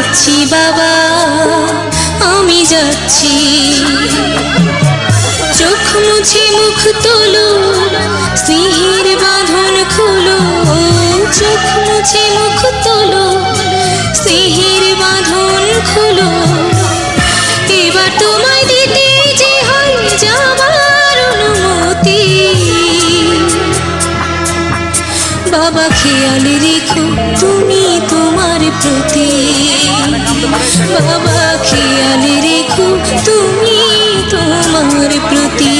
যাচ্ছি বাবা, আমি যাচ্ছি। চোখ মুছে মুখ তোলো, স্নেহের বাঁধন খুলো। চোখ মুছে মুখ তোলো, স্নেহের বাঁধন খুলো। এবার তোমায় দিতে যে হয় যাবার অনুমতি। বাবা খেয়াল রেখো তুমি তোমার প্রতি। বাবা খেয়াল রেখো তুমি তোমার প্রতি।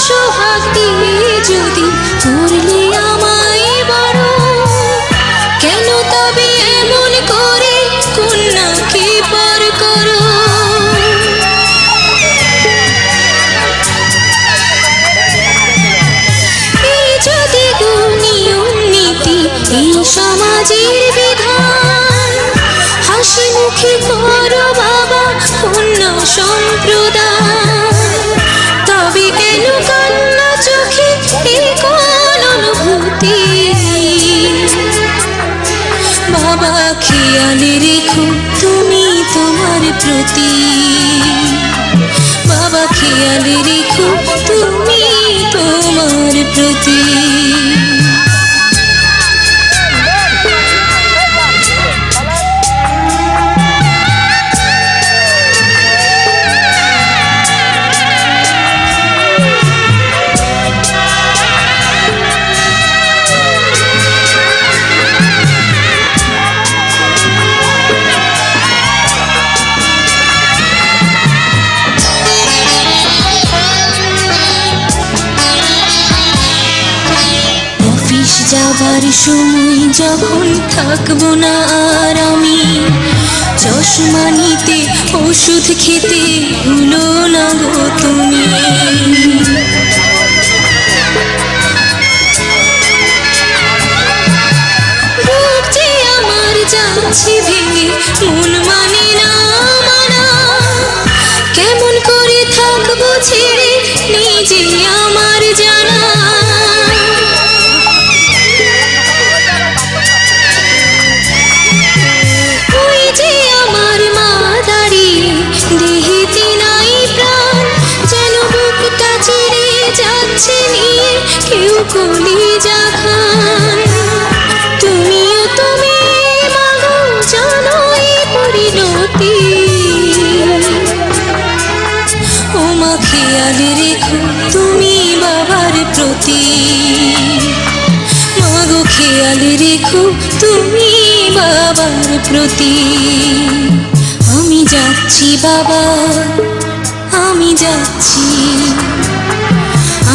সোহাগ দিয়ে যদি করলে আমায় বড়, কেন তবে এমন করে কন্যাকে পর করো? এই যদি নিয়ম নীতি, এই সমাজের বিধান, হাসি মুখে করো বাবা কন্যা সম্প্রদান। তবে কেন কান্না চোখে এই কোন অনুভূতি? বাবা খেয়াল রেখো তুমি তোমার প্রতি। বাবা খেয়াল রেখো তুমি তোমার প্রতি। যাবার সময় যখন থাকবো না আর আমি, চশমা নিতে ওষুধ খেতে ভুলো না গো তুমি। বুক যে আমার যাচ্ছে ভেঙে, মন মানে না মানা। কেমন করে থাকবো ছেড়ে নিজে আমার জানা। কেউ কলিজা খান, তুমিও তুমি মাগো জানো এই পরিণতি। ও মা খেয়াল রেখো তুমি বাবার প্রতি। মাগো খেয়াল রেখো তুমি বাবার প্রতি। আমি যাচ্ছি বাবা, আমি যাচ্ছি।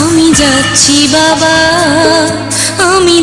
আমি যাচ্ছি বাবা, আমি